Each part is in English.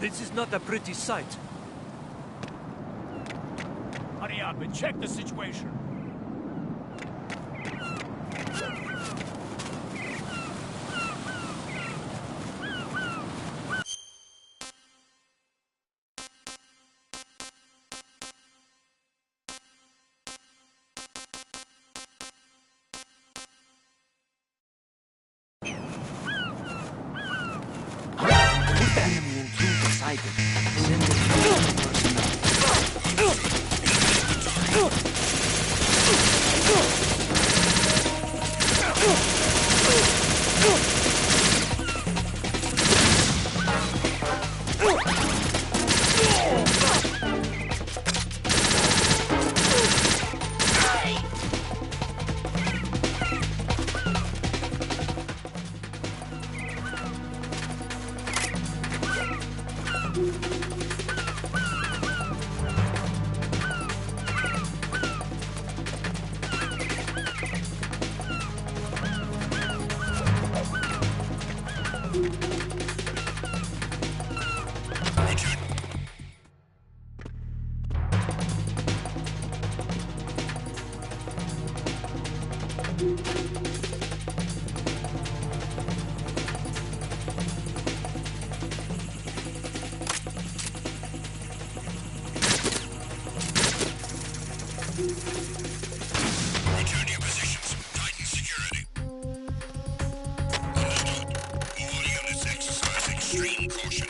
This is not a pretty sight. Hurry up and check the situation. Return to your positions. Tighten security. Understood. All units exercise extreme caution.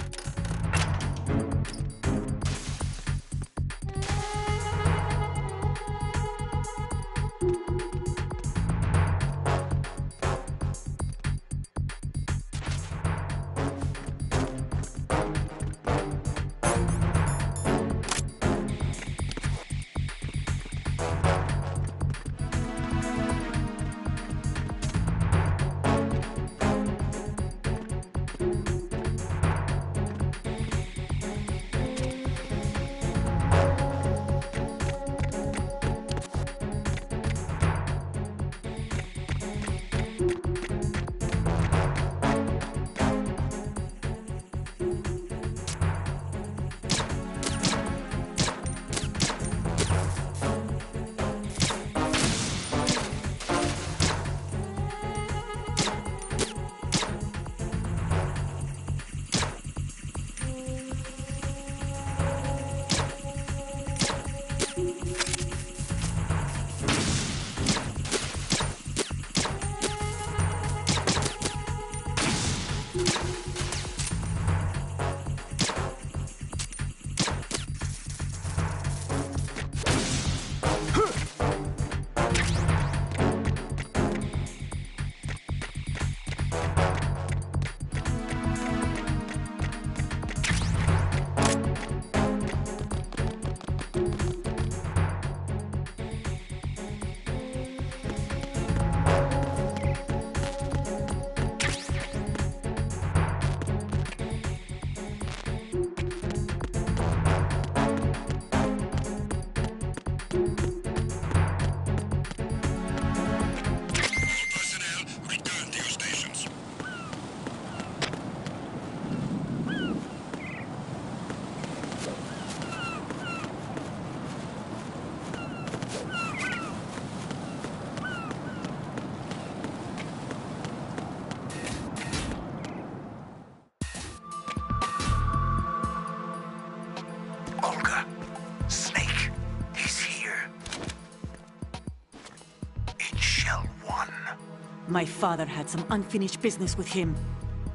My father had some unfinished business with him.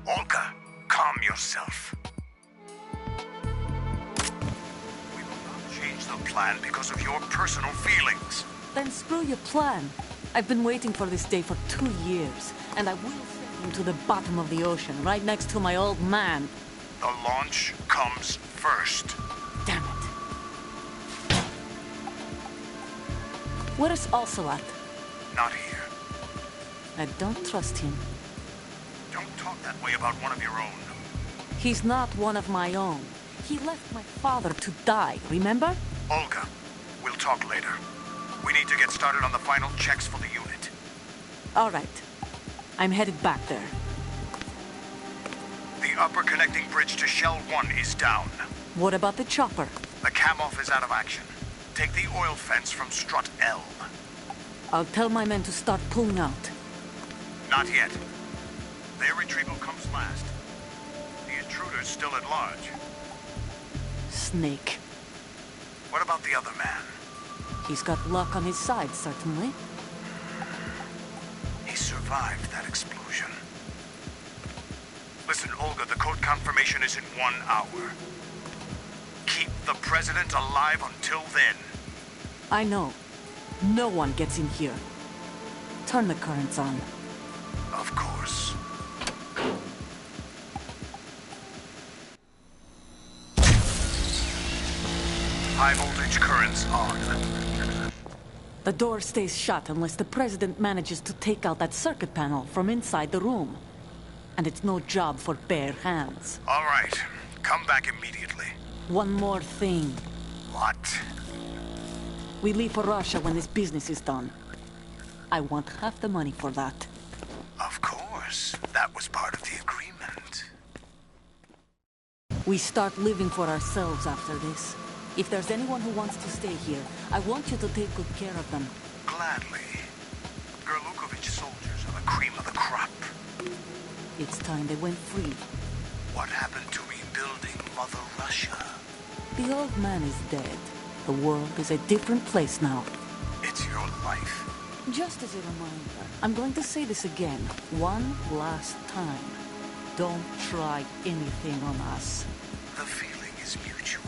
Olga, calm yourself. We will not change the plan because of your personal feelings. Then screw your plan. I've been waiting for this day for 2 years, and I will send him to the bottom of the ocean, right next to my old man. The launch comes first. Damn it. Where is Ocelot? Not here. I don't trust him. Don't talk that way about one of your own. He's not one of my own. He left my father to die, remember? Olga, we'll talk later. We need to get started on the final checks for the unit. All right. I'm headed back there. The upper connecting bridge to Shell 1 is down. What about the chopper? The cam-off is out of action. Take the oil fence from strut L. I'll tell my men to start pulling out. Not yet. Their retrieval comes last. The intruder's still at large. Snake. What about the other man? He's got luck on his side, certainly. He survived that explosion. Listen, Olga, the code confirmation is in 1 hour. Keep the president alive until then. I know. No one gets in here. Turn the currents on. Of course. High voltage currents on. The door stays shut unless the president manages to take out that circuit panel from inside the room. And it's no job for bare hands. All right. Come back immediately. One more thing. What? We leave for Russia when this business is done. I want half the money for that. Of course. That was part of the agreement. We start living for ourselves after this. If there's anyone who wants to stay here, I want you to take good care of them. Gladly. Gerlukovich soldiers are the cream of the crop. It's time they went free. What happened to rebuilding Mother Russia? The old man is dead. The world is a different place now. It's your life. Just as a reminder, I'm going to say this again, one last time. Don't try anything on us. The feeling is mutual.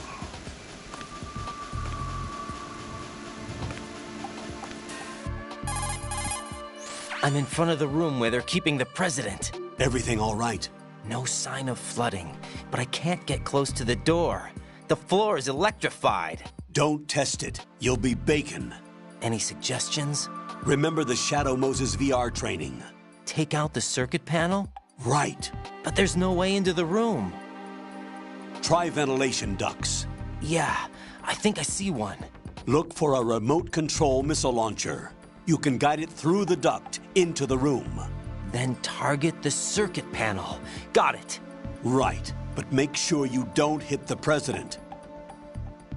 I'm in front of the room where they're keeping the president. Everything all right? No sign of flooding, but I can't get close to the door. The floor is electrified. Don't test it. You'll be bacon. Any suggestions? Remember the Shadow Moses VR training? Take out the circuit panel? Right. But there's no way into the room. Try ventilation ducts. Yeah, I think I see one. Look for a remote control missile launcher. You can guide it through the duct into the room. Then target the circuit panel. Got it. Right, but make sure you don't hit the president.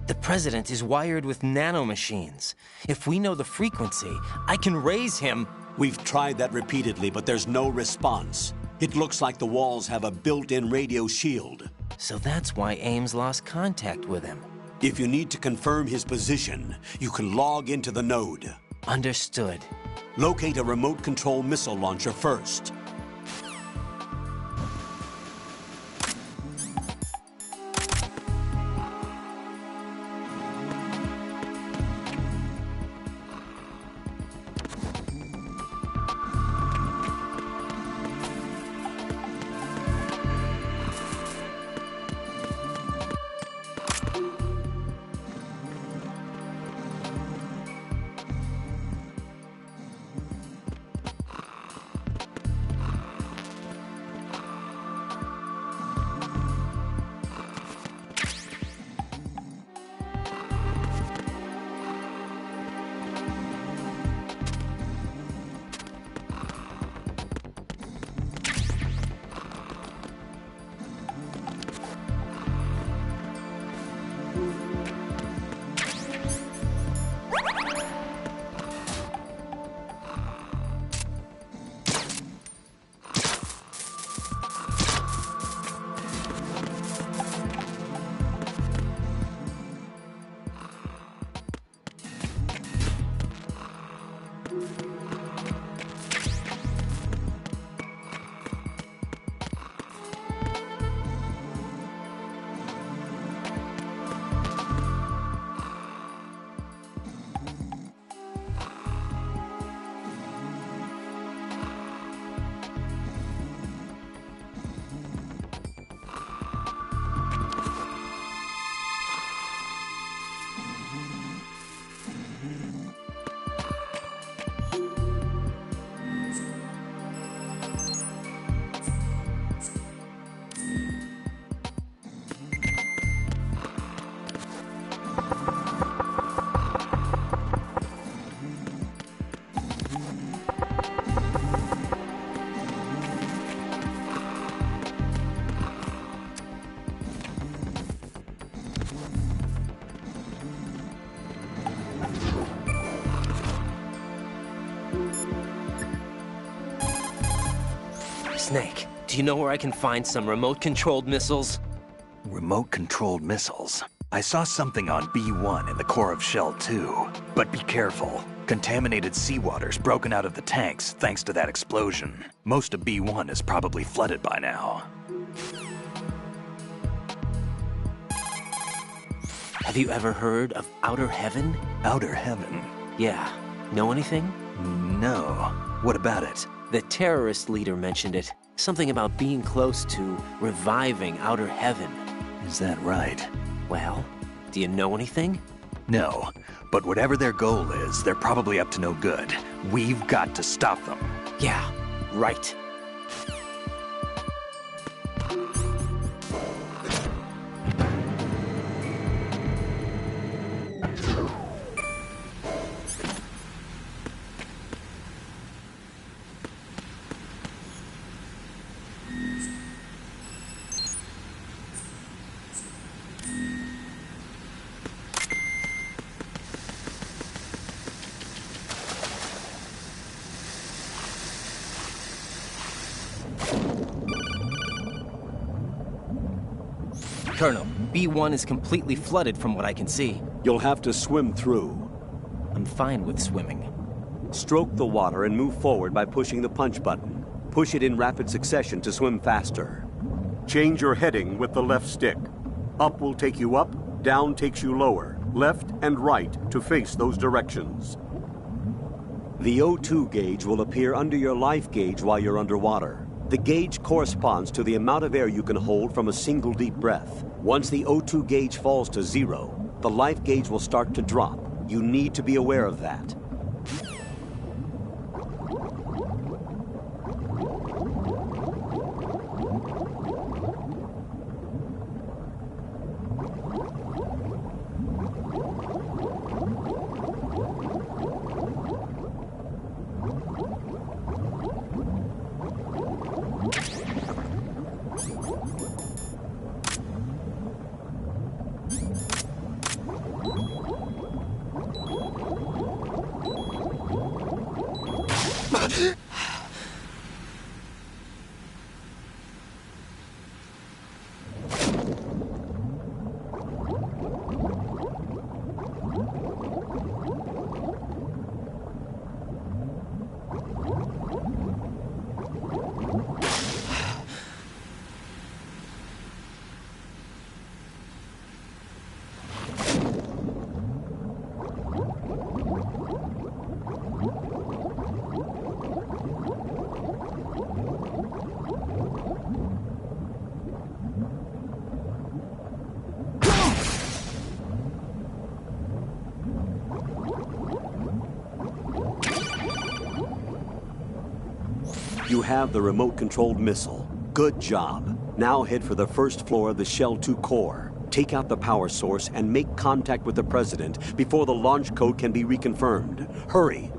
The president is wired with nanomachines. If we know the frequency, I can raise him. We've tried that repeatedly, but there's no response. It looks like the walls have a built-in radio shield. So that's why Ames lost contact with him. If you need to confirm his position, you can log into the node. Understood. Locate a remote control missile launcher first. Snake, do you know where I can find some remote-controlled missiles? Remote-controlled missiles. I saw something on B1 in the core of Shell 2. But be careful. Contaminated seawater's broken out of the tanks thanks to that explosion. Most of B1 is probably flooded by now. Have you ever heard of Outer Heaven? Outer Heaven? Yeah. Know anything? No. What about it? The terrorist leader mentioned it. Something about being close to reviving Outer Heaven. Is that right? Well, do you know anything? No. But whatever their goal is, they're probably up to no good. We've got to stop them. Yeah, right. Colonel, B1 is completely flooded from what I can see. You'll have to swim through. I'm fine with swimming. Stroke the water and move forward by pushing the punch button. Push it in rapid succession to swim faster. Change your heading with the left stick. Up will take you up, down takes you lower, left and right to face those directions. The O2 gauge will appear under your life gauge while you're underwater. The gauge corresponds to the amount of air you can hold from a single deep breath. Once the O2 gauge falls to 0, the life gauge will start to drop. You need to be aware of that. You have the remote-controlled missile. Good job. Now head for the first floor of the Shell 2 core. Take out the power source and make contact with the President before the launch code can be reconfirmed. Hurry.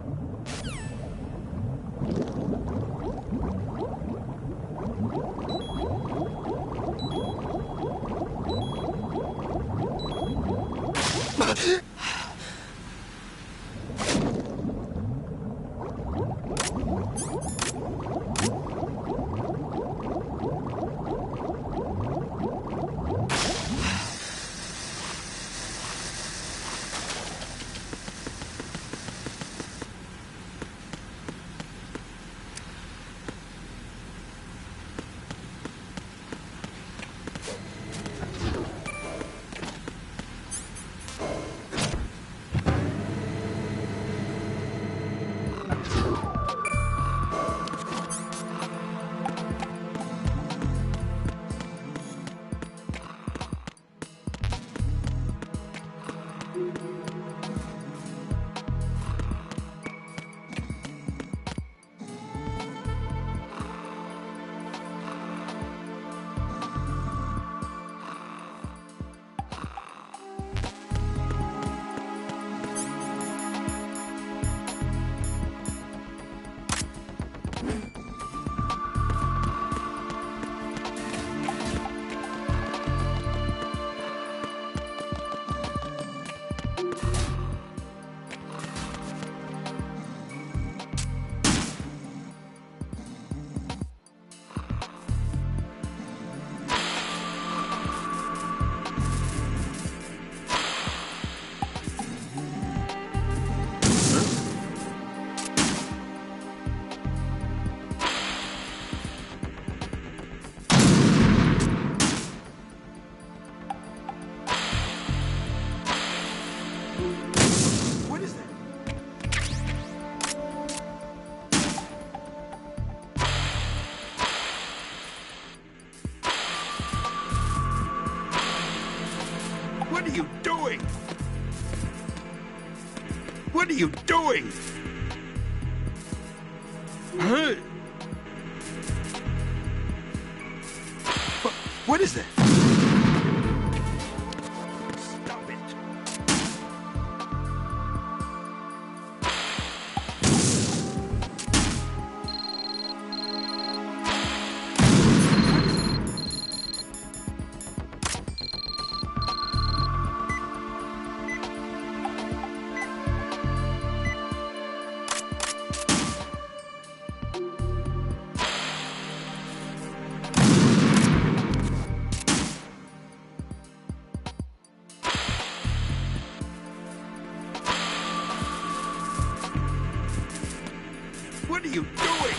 What is that? What are you doing? What are you doing? Huh? What is that? Stop it. What are you doing?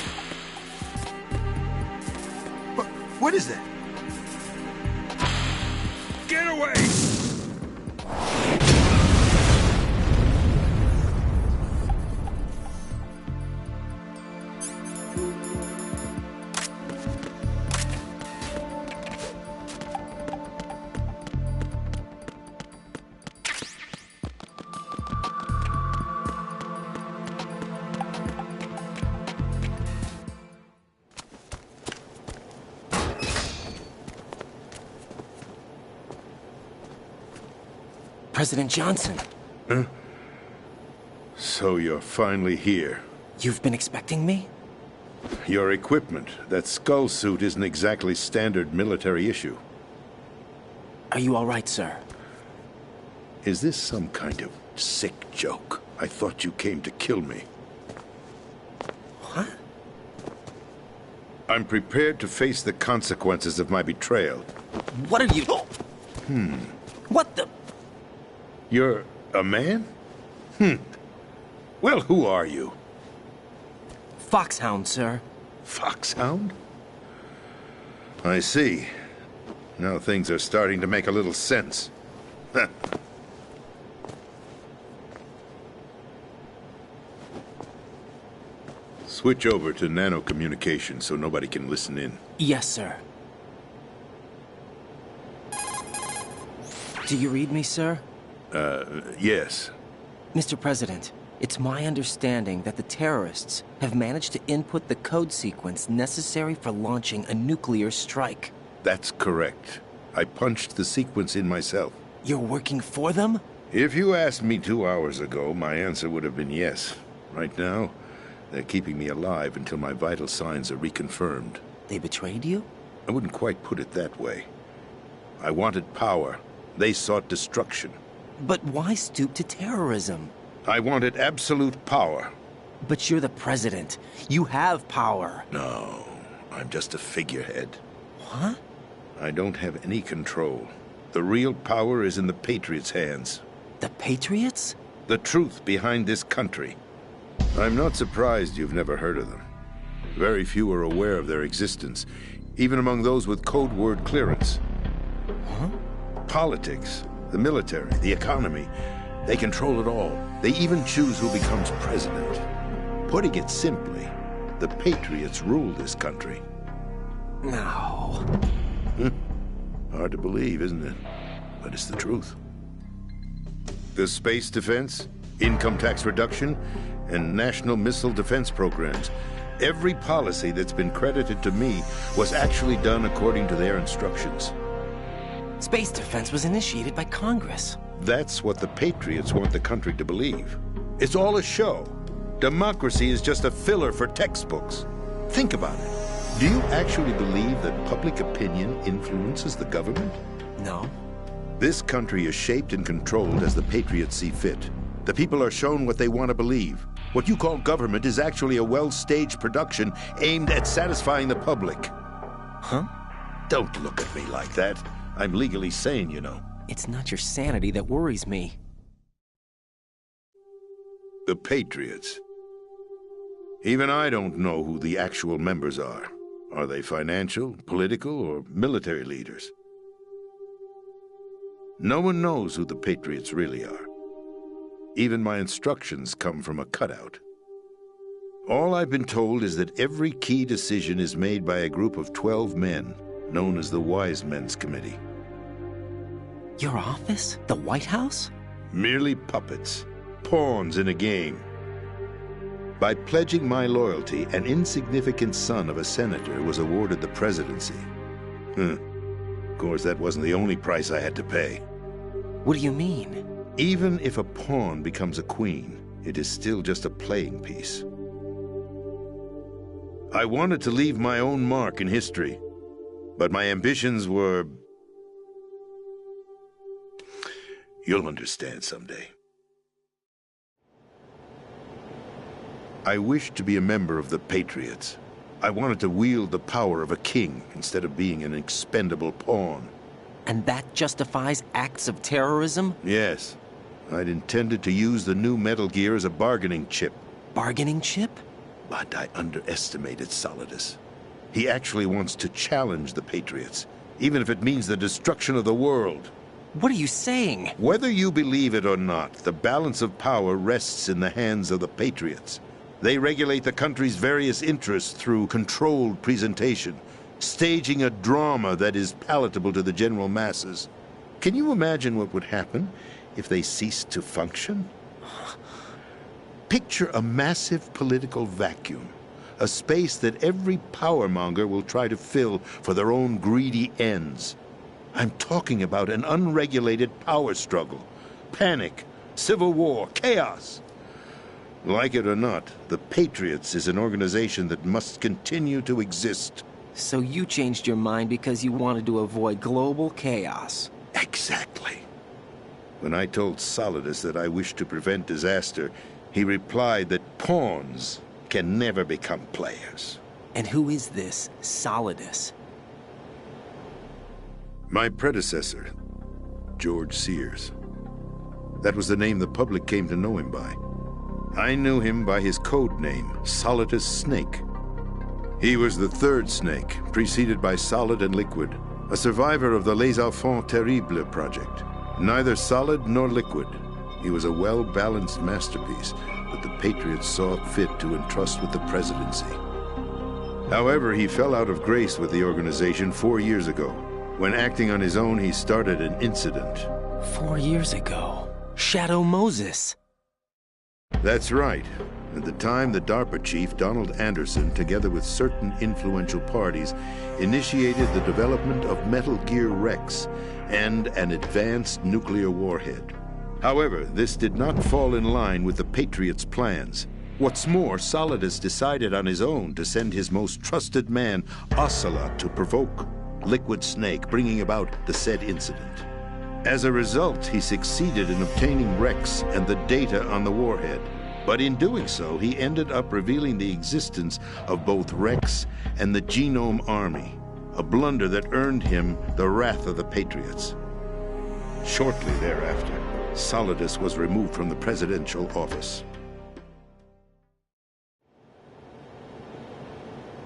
What is that? Get away! President Johnson, So you're finally here. you've been expecting me? Your equipment, that skull suit, isn't exactly standard military issue. Are you all right, sir? Is this some kind of sick joke? I thought you came to kill me. What? I'm prepared to face the consequences of my betrayal. What are you... What the... You're a man? Well, who are you? Foxhound, sir. Foxhound? I see. Now things are starting to make a little sense. Huh. Switch over to nano-communication so nobody can listen in. Yes, sir. Do you read me, sir? Yes. Mr. President, it's my understanding that the terrorists have managed to input the code sequence necessary for launching a nuclear strike. That's correct. I punched the sequence in myself. You're working for them? If you asked me 2 hours ago, my answer would have been yes. Right now, they're keeping me alive until my vital signs are reconfirmed. They betrayed you? I wouldn't quite put it that way. I wanted power. They sought destruction. But why stoop to terrorism? I wanted absolute power. But you're the president. You have power. No, I'm just a figurehead. What? I don't have any control. The real power is in the Patriots' hands. The Patriots? The truth behind this country. I'm not surprised you've never heard of them. Very few are aware of their existence, even among those with code word clearance. Huh? Politics, the military, the economy, they control it all. They even choose who becomes president. Putting it simply, the Patriots rule this country. No. Hard to believe, isn't it? But it's the truth. The space defense, income tax reduction, and national missile defense programs. Every policy that's been credited to me was actually done according to their instructions. Space defense was initiated by Congress. That's what the Patriots want the country to believe. It's all a show. Democracy is just a filler for textbooks. Think about it. Do you actually believe that public opinion influences the government? No. This country is shaped and controlled as the Patriots see fit. The people are shown what they want to believe. What you call government is actually a well-staged production aimed at satisfying the public. Huh? Don't look at me like that. I'm legally sane, you know. It's not your sanity that worries me. The Patriots. Even I don't know who the actual members are. Are they financial, political, or military leaders? No one knows who the Patriots really are. Even my instructions come from a cutout. All I've been told is that every key decision is made by a group of 12 men, known as the Wise Men's Committee. Your office? The White House? Merely puppets, pawns in a game. By pledging my loyalty, an insignificant son of a senator was awarded the presidency. Of course, that wasn't the only price I had to pay. What do you mean? Even if a pawn becomes a queen, it is still just a playing piece. I wanted to leave my own mark in history, but my ambitions were... You'll understand someday. I wished to be a member of the Patriots. I wanted to wield the power of a king instead of being an expendable pawn. And that justifies acts of terrorism? Yes. I'd intended to use the new Metal Gear as a bargaining chip. Bargaining chip? But I underestimated Solidus. He actually wants to challenge the Patriots, even if it means the destruction of the world. What are you saying? Whether you believe it or not, the balance of power rests in the hands of the Patriots. They regulate the country's various interests through controlled presentation, staging a drama that is palatable to the general masses. Can you imagine what would happen if they ceased to function? Picture a massive political vacuum, a space that every powermonger will try to fill for their own greedy ends. I'm talking about an unregulated power struggle, panic, civil war, chaos. Like it or not, the Patriots is an organization that must continue to exist. So you changed your mind because you wanted to avoid global chaos. Exactly. When I told Solidus that I wished to prevent disaster, he replied that pawns can never become players. And who is this Solidus? My predecessor, George Sears. That was the name the public came to know him by. I knew him by his code name, Solidus Snake. He was the third Snake, preceded by Solid and Liquid, a survivor of the Les Enfants Terribles project. Neither solid nor liquid, he was a well-balanced masterpiece that the Patriots saw fit to entrust with the presidency. However, he fell out of grace with the organization 4 years ago. When acting on his own, he started an incident. 4 years ago? Shadow Moses. That's right. At the time, the DARPA chief, Donald Anderson, together with certain influential parties, initiated the development of Metal Gear Rex and an advanced nuclear warhead. However, this did not fall in line with the Patriots' plans. What's more, Solidus decided on his own to send his most trusted man, Ocelot, to provoke Liquid Snake, bringing about the said incident. As a result, he succeeded in obtaining Rex and the data on the warhead. But in doing so, he ended up revealing the existence of both Rex and the Genome Army, a blunder that earned him the wrath of the Patriots. Shortly thereafter, Solidus was removed from the presidential office.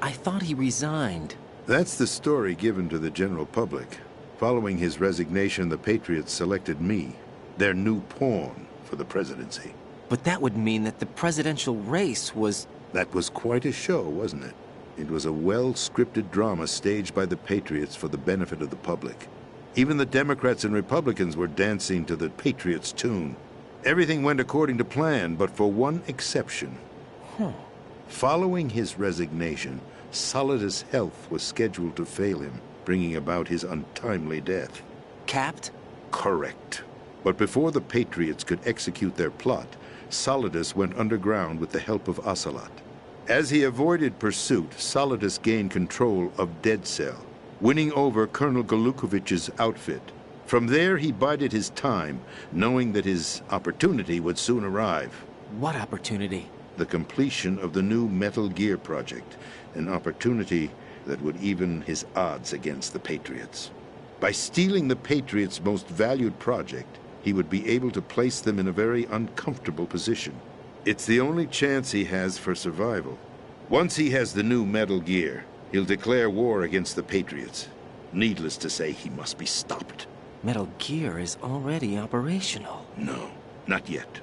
I thought he resigned. That's the story given to the general public. Following his resignation, the Patriots selected me, their new pawn, for the presidency. But that would mean that the presidential race was... That was quite a show, wasn't it? It was a well-scripted drama staged by the Patriots for the benefit of the public. Even the Democrats and Republicans were dancing to the Patriots' tune. Everything went according to plan, but for one exception. Following his resignation, Solidus' health was scheduled to fail him, bringing about his untimely death. Capped? Correct. But before the Patriots could execute their plot, Solidus went underground with the help of Ocelot. As he avoided pursuit, Solidus gained control of Dead Cell, winning over Colonel Golukovich's outfit. From there, he bided his time, knowing that his opportunity would soon arrive. What opportunity? The completion of the new Metal Gear project, an opportunity that would even his odds against the Patriots. By stealing the Patriots' most valued project, he would be able to place them in a very uncomfortable position. It's the only chance he has for survival. Once he has the new Metal Gear, he'll declare war against the Patriots. Needless to say, he must be stopped. Metal Gear is already operational. No, not yet.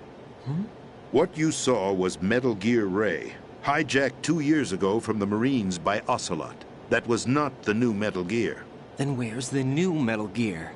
What you saw was Metal Gear Ray, hijacked 2 years ago from the Marines by Ocelot. That was not the new Metal Gear. Then where's the new Metal Gear?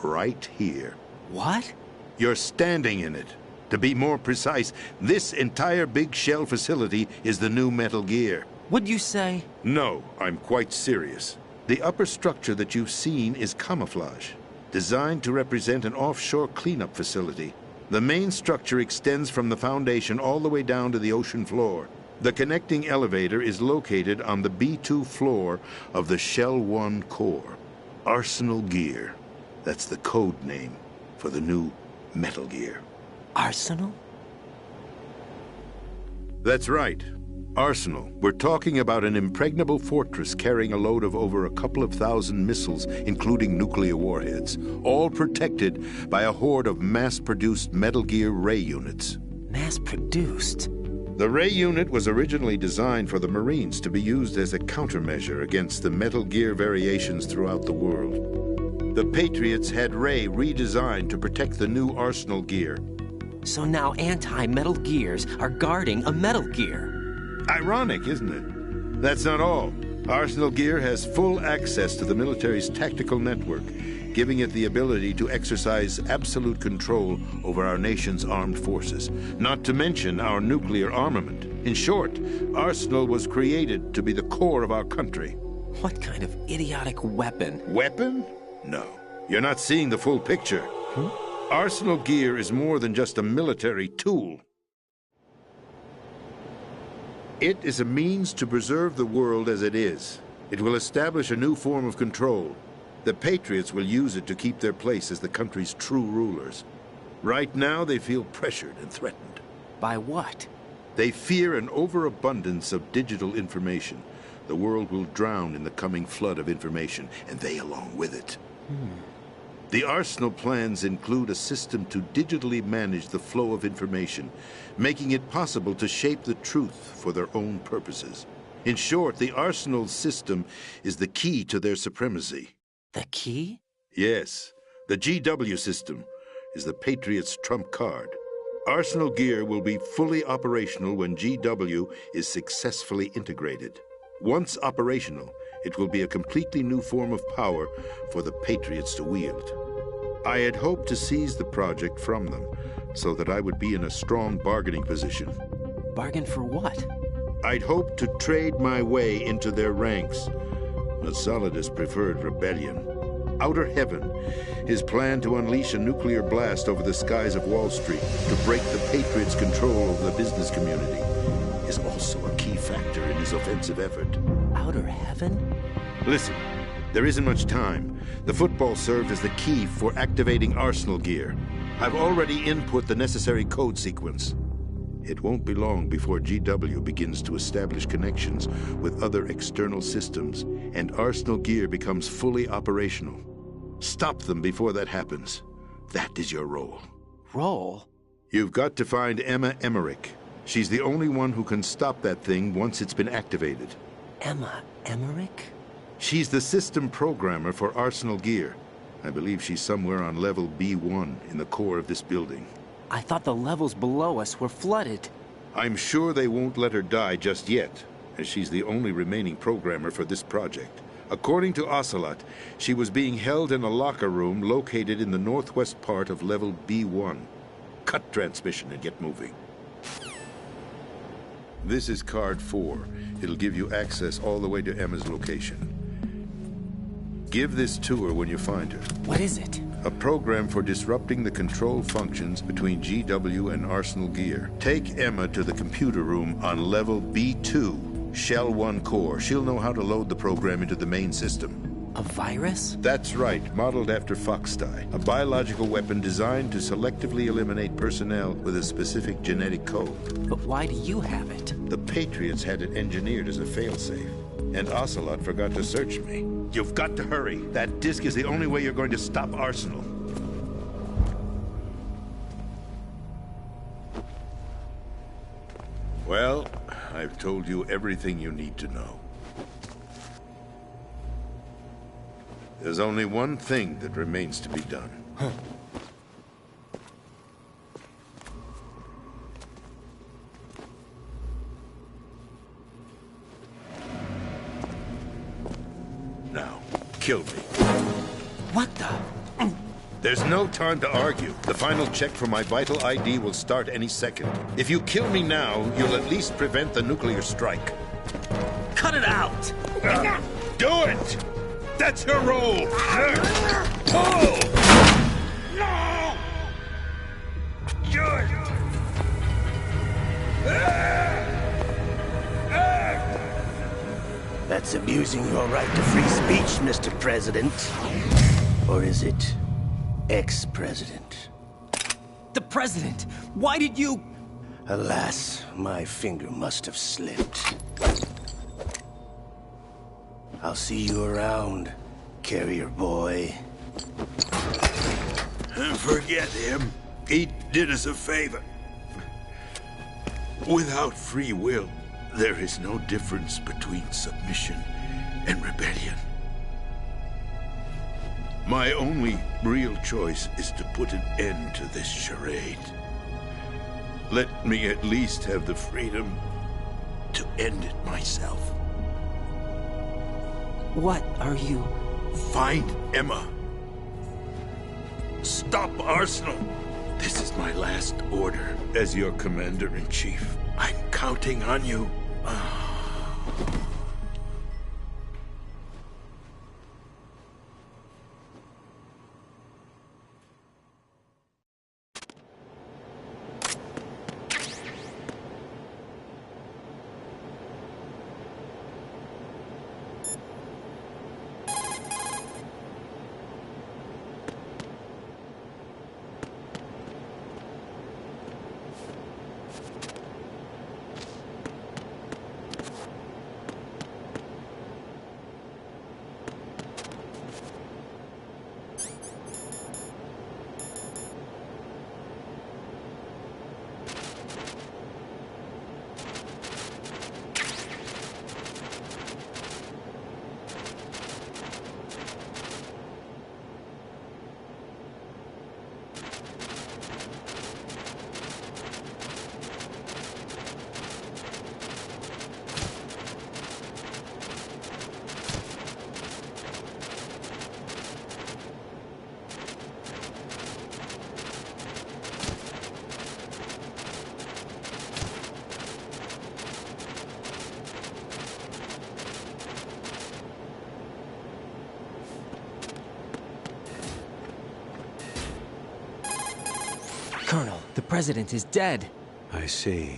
Right here. What? You're standing in it. To be more precise, this entire big shell facility is the new Metal Gear. What'd you say? No, I'm quite serious. The upper structure that you've seen is camouflage, designed to represent an offshore cleanup facility. The main structure extends from the foundation all the way down to the ocean floor. The connecting elevator is located on the B2 floor of the Shell 1 core. Arsenal Gear. That's the code name for the new Metal Gear. Arsenal? That's right. Arsenal. We're talking about an impregnable fortress carrying a load of over a couple of thousand missiles, including nuclear warheads, all protected by a horde of mass-produced Metal Gear Ray units. Mass-produced? The Ray unit was originally designed for the Marines to be used as a countermeasure against the Metal Gear variations throughout the world. The Patriots had Ray redesigned to protect the new Arsenal Gear. So now anti-Metal Gears are guarding a Metal Gear. Ironic, isn't it? That's not all. Arsenal Gear has full access to the military's tactical network, giving it the ability to exercise absolute control over our nation's armed forces, not to mention our nuclear armament. In short, Arsenal was created to be the core of our country. What kind of idiotic weapon? Weapon? No. You're not seeing the full picture. Arsenal Gear is more than just a military tool. It is a means to preserve the world as it is. It will establish a new form of control. The Patriots will use it to keep their place as the country's true rulers. Right now, they feel pressured and threatened. By what? They fear an overabundance of digital information. The world will drown in the coming flood of information, and they along with it. The Arsenal plans include a system to digitally manage the flow of information, making it possible to shape the truth for their own purposes. In short, the Arsenal system is the key to their supremacy. The key? Yes. The GW system is the Patriots' trump card. Arsenal Gear will be fully operational when GW is successfully integrated. Once operational, it will be a completely new form of power for the Patriots to wield. I had hoped to seize the project from them, so that I would be in a strong bargaining position. Bargain for what? I'd hoped to trade my way into their ranks, but Solidus preferred rebellion. Outer Heaven, his plan to unleash a nuclear blast over the skies of Wall Street to break the Patriots' control over the business community, is also a key factor in his offensive effort. Outer Heaven? Listen, there isn't much time. The football served as the key for activating Arsenal Gear. I've already input the necessary code sequence. It won't be long before GW begins to establish connections with other external systems, and Arsenal Gear becomes fully operational. Stop them before that happens. That is your role. Role? You've got to find Emma Emmerich. She's the only one who can stop that thing once it's been activated. Emma Emmerich? She's the system programmer for Arsenal Gear. I believe she's somewhere on level B1 in the core of this building. I thought the levels below us were flooded. I'm sure they won't let her die just yet, as she's the only remaining programmer for this project. According to Ocelot, she was being held in a locker room located in the northwest part of level B1. Cut transmission and get moving. This is card 4. It'll give you access all the way to Emma's location. Give this to her when you find her. What is it? A program for disrupting the control functions between GW and Arsenal Gear. Take Emma to the computer room on level B2, Shell 1 core. She'll know how to load the program into the main system. A virus? That's right, modeled after Foxdie, a biological weapon designed to selectively eliminate personnel with a specific genetic code. But why do you have it? The Patriots had it engineered as a failsafe, and Ocelot forgot to search me. You've got to hurry. That disk is the only way you're going to stop Arsenal. Well, I've told you everything you need to know. There's only one thing that remains to be done. kill me. What the? There's no time to argue. The final check for my vital ID will start any second. If you kill me now, you'll at least prevent the nuclear strike. Cut it out! Do it! That's your role! Pull! No! Do it! That's abusing your right to free speech, Mr. President. Or is it ex-president? The president! Why did you... Alas, my finger must have slipped. I'll see you around, carrier boy. Forget him. He did us a favor. Without free will, there is no difference between submission and rebellion. My only real choice is to put an end to this charade. Let me at least have the freedom to end it myself. What are you... Find Emma. Stop Arsenal. This is my last order as your commander-in-chief. I'm counting on you. Colonel, the president is dead. I see.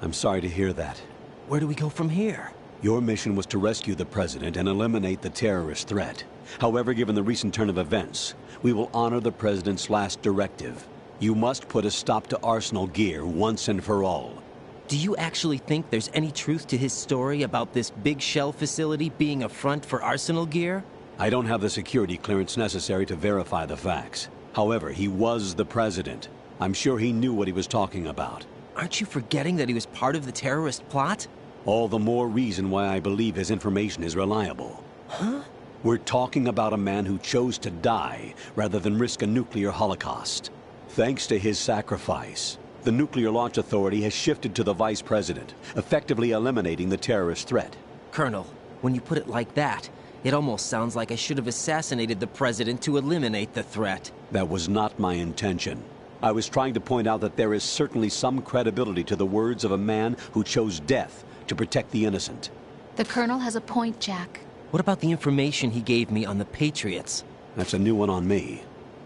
I'm sorry to hear that. Where do we go from here? Your mission was to rescue the president and eliminate the terrorist threat. However, given the recent turn of events, we will honor the president's last directive. You must put a stop to Arsenal Gear once and for all. Do you actually think there's any truth to his story about this big shell facility being a front for Arsenal Gear? I don't have the security clearance necessary to verify the facts. However, he was the president. I'm sure he knew what he was talking about. Aren't you forgetting that he was part of the terrorist plot? All the more reason why I believe his information is reliable. Huh? We're talking about a man who chose to die rather than risk a nuclear holocaust. Thanks to his sacrifice, the Nuclear Launch Authority has shifted to the vice president, effectively eliminating the terrorist threat. Colonel, when you put it like that, it almost sounds like I should have assassinated the president to eliminate the threat. That was not my intention. I was trying to point out that there is certainly some credibility to the words of a man who chose death to protect the innocent. The Colonel has a point, Jack. What about the information he gave me on the Patriots? That's a new one on me.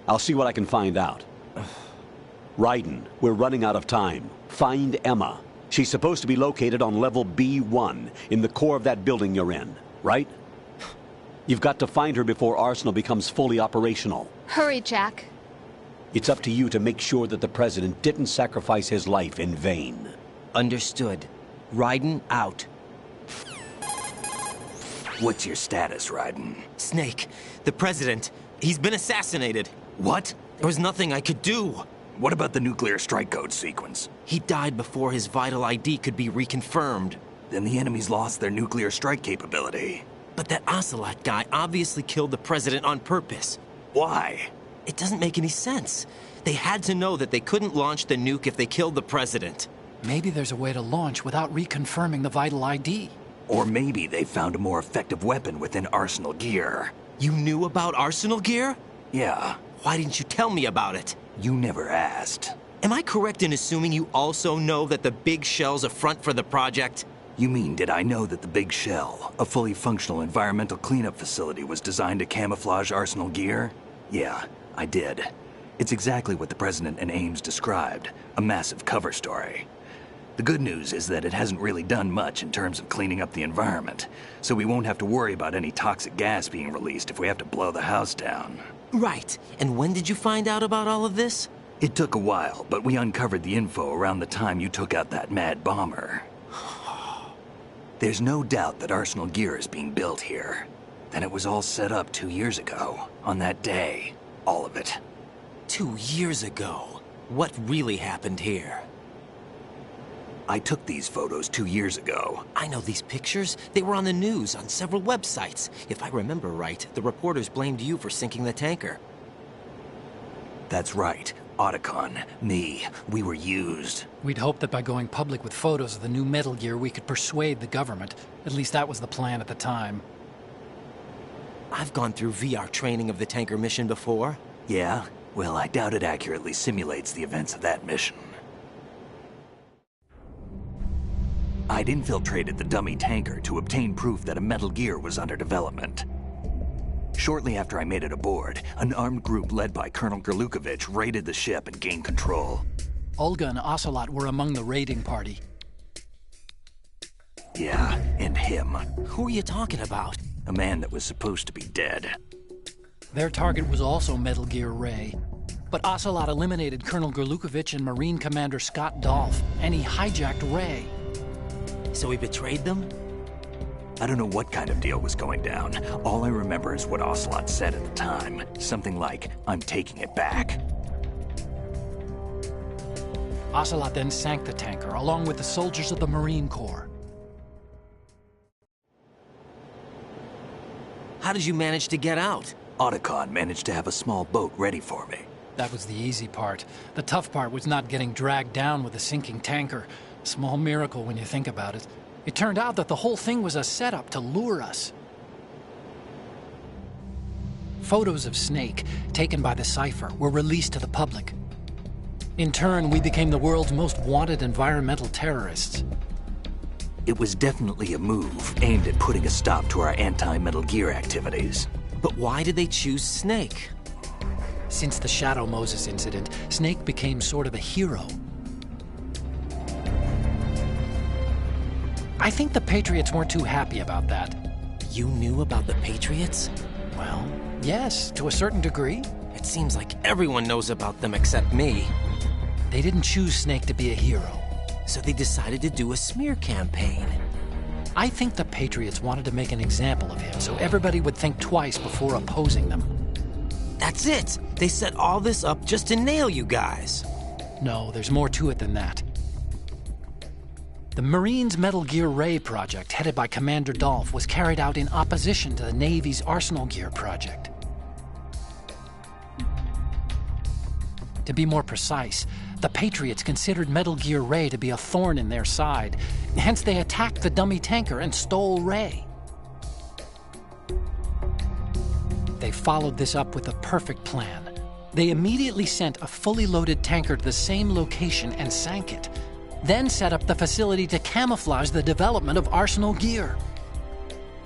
I'll see what I can find out. Raiden, we're running out of time. Find Emma. She's supposed to be located on level B1, in the core of that building you're in, right? You've got to find her before Arsenal becomes fully operational. Hurry, Jack. It's up to you to make sure that the president didn't sacrifice his life in vain. Understood. Raiden out. What's your status, Raiden? Snake, the president, he's been assassinated. What? There was nothing I could do. What about the nuclear strike code sequence? He died before his vital ID could be reconfirmed. Then the enemy's lost their nuclear strike capability. But that Ocelot guy obviously killed the president on purpose. Why? It doesn't make any sense. They had to know that they couldn't launch the nuke if they killed the president. Maybe there's a way to launch without reconfirming the vital ID. Or maybe they found a more effective weapon within Arsenal Gear. You knew about Arsenal gear? Yeah, Why didn't you tell me about it? you never asked. Am I correct in assuming you also know that the Big Shell's a front for the project? You mean, did I know that the Big Shell, a fully functional environmental cleanup facility, was designed to camouflage Arsenal gear? Yeah, I did. It's exactly what the President and Ames described, a massive cover story. The good news is that it hasn't really done much in terms of cleaning up the environment, so we won't have to worry about any toxic gas being released if we have to blow the house down. Right. And when did you find out about all of this? It took a while, but we uncovered the info around the time you took out that mad bomber. There's no doubt that Arsenal gear is being built here. Then it was all set up 2 years ago, on that day. All of it. 2 years ago. What really happened here? I took these photos 2 years ago. I know these pictures. They were on the news, on several websites. If I remember right, the reporters blamed you for sinking the tanker. That's right. Otacon, me, we were used. We'd hoped that by going public with photos of the new Metal Gear, we could persuade the government. At least that was the plan at the time. I've gone through VR training of the tanker mission before. Yeah? Well, I doubt it accurately simulates the events of that mission. I'd infiltrated the dummy tanker to obtain proof that a Metal Gear was under development. Shortly after I made it aboard, an armed group led by Colonel Gerlukovich raided the ship and gained control. Olga and Ocelot were among the raiding party. Yeah, and him. Who are you talking about? A man that was supposed to be dead. Their target was also Metal Gear Ray. But Ocelot eliminated Colonel Gerlukovich and Marine Commander Scott Dolph, and he hijacked Ray. So he betrayed them? I don't know what kind of deal was going down. All I remember is what Ocelot said at the time. Something like, "I'm taking it back." Ocelot then sank the tanker, along with the soldiers of the Marine Corps. How did you manage to get out? Otacon managed to have a small boat ready for me. That was the easy part. The tough part was not getting dragged down with a sinking tanker. A small miracle when you think about it. It turned out that the whole thing was a setup to lure us. Photos of Snake, taken by the Cypher, were released to the public. In turn, we became the world's most wanted environmental terrorists. It was definitely a move aimed at putting a stop to our anti-Metal Gear activities. But why did they choose Snake? Since the Shadow Moses incident, Snake became sort of a hero. I think the Patriots weren't too happy about that. You knew about the Patriots? Well, yes, to a certain degree. It seems like everyone knows about them except me. They didn't choose Snake to be a hero. So they decided to do a smear campaign. I think the Patriots wanted to make an example of him so everybody would think twice before opposing them. That's it! They set all this up just to nail you guys. No, there's more to it than that. The Marines' Metal Gear Ray project, headed by Commander Dolph, was carried out in opposition to the Navy's Arsenal Gear project. To be more precise, the Patriots considered Metal Gear Ray to be a thorn in their side. Hence, they attacked the dummy tanker and stole Ray. They followed this up with a perfect plan. They immediately sent a fully loaded tanker to the same location and sank it. Then set up the facility to camouflage the development of Arsenal Gear.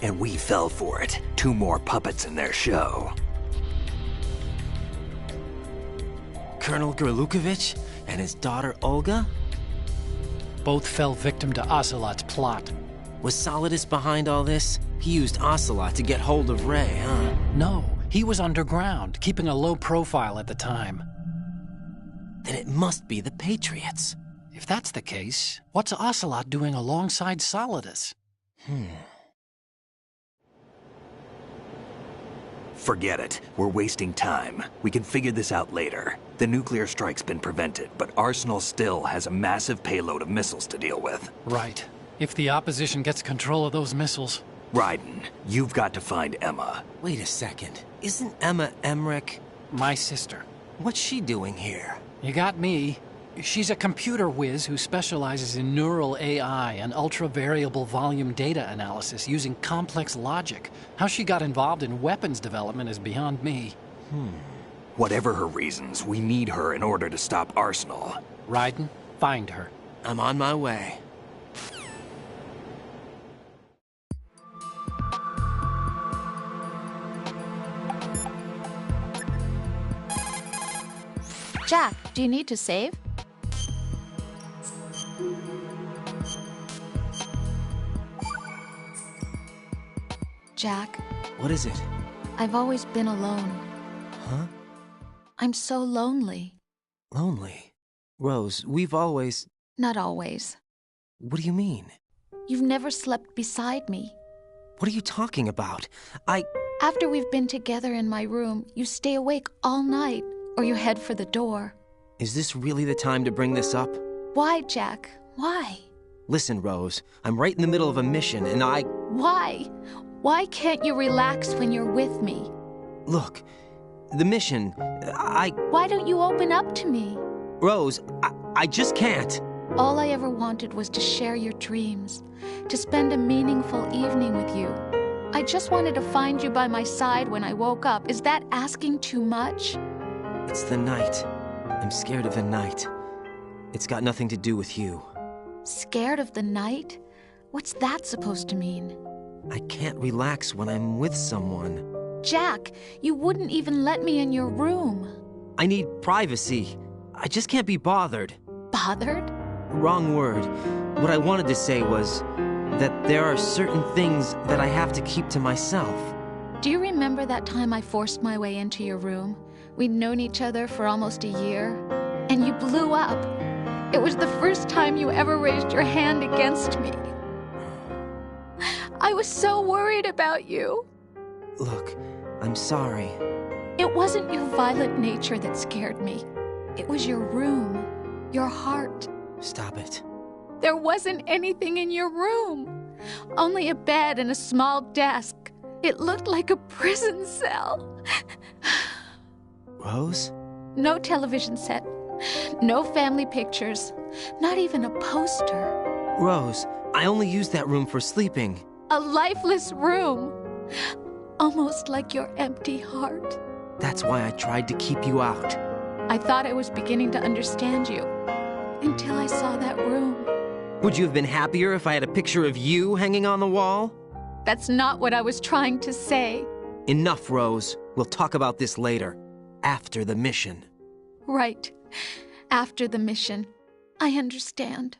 And we fell for it. 2 more puppets in their show. Colonel Gerlukovich and his daughter Olga? Both fell victim to Ocelot's plot. Was Solidus behind all this? He used Ocelot to get hold of Ray, huh? No, he was underground, keeping a low profile at the time. Then it must be the Patriots. If that's the case, what's Ocelot doing alongside Solidus? Forget it. We're wasting time. We can figure this out later. The nuclear strike's been prevented, but Arsenal still has a massive payload of missiles to deal with. Right. If the opposition gets control of those missiles. Raiden, you've got to find Emma. Wait a second. Isn't Emma Emmerich? My sister. What's she doing here? You got me. She's a computer whiz who specializes in neural AI and ultra-variable volume data analysis using complex logic. How she got involved in weapons development is beyond me. Whatever her reasons, we need her in order to stop Arsenal. Raiden, find her. I'm on my way. Jack, do you need to save? Jack. What is it? I've always been alone. Huh? I'm so lonely. Lonely? Rose, we've always... Not always. What do you mean? You've never slept beside me. What are you talking about? After we've been together in my room, you stay awake all night, or you head for the door. Is this really the time to bring this up? Why, Jack? Why? Listen, Rose, I'm right in the middle of a mission, and Why? Why can't you relax when you're with me? Look, the mission, Why don't you open up to me? Rose, I just can't. All I ever wanted was to share your dreams, to spend a meaningful evening with you. I just wanted to find you by my side when I woke up. Is that asking too much? It's the night. I'm scared of the night. It's got nothing to do with you. Scared of the night? What's that supposed to mean? I can't relax when I'm with someone. Jack, you wouldn't even let me in your room. I need privacy. I just can't be bothered. Bothered? Wrong word. What I wanted to say was that there are certain things that I have to keep to myself. Do you remember that time I forced my way into your room? We'd known each other for almost a year, and you blew up. It was the first time you ever raised your hand against me. I was so worried about you. Look, I'm sorry. It wasn't your violent nature that scared me. It was your room, your heart. Stop it. There wasn't anything in your room. Only a bed and a small desk. It looked like a prison cell. Rose? No television set. No family pictures. Not even a poster. Rose, I only use that room for sleeping. A lifeless room. Almost like your empty heart. That's why I tried to keep you out. I thought I was beginning to understand you. Until I saw that room. Would you have been happier if I had a picture of you hanging on the wall? That's not what I was trying to say. Enough, Rose. We'll talk about this later. After the mission. Right. After the mission. I understand.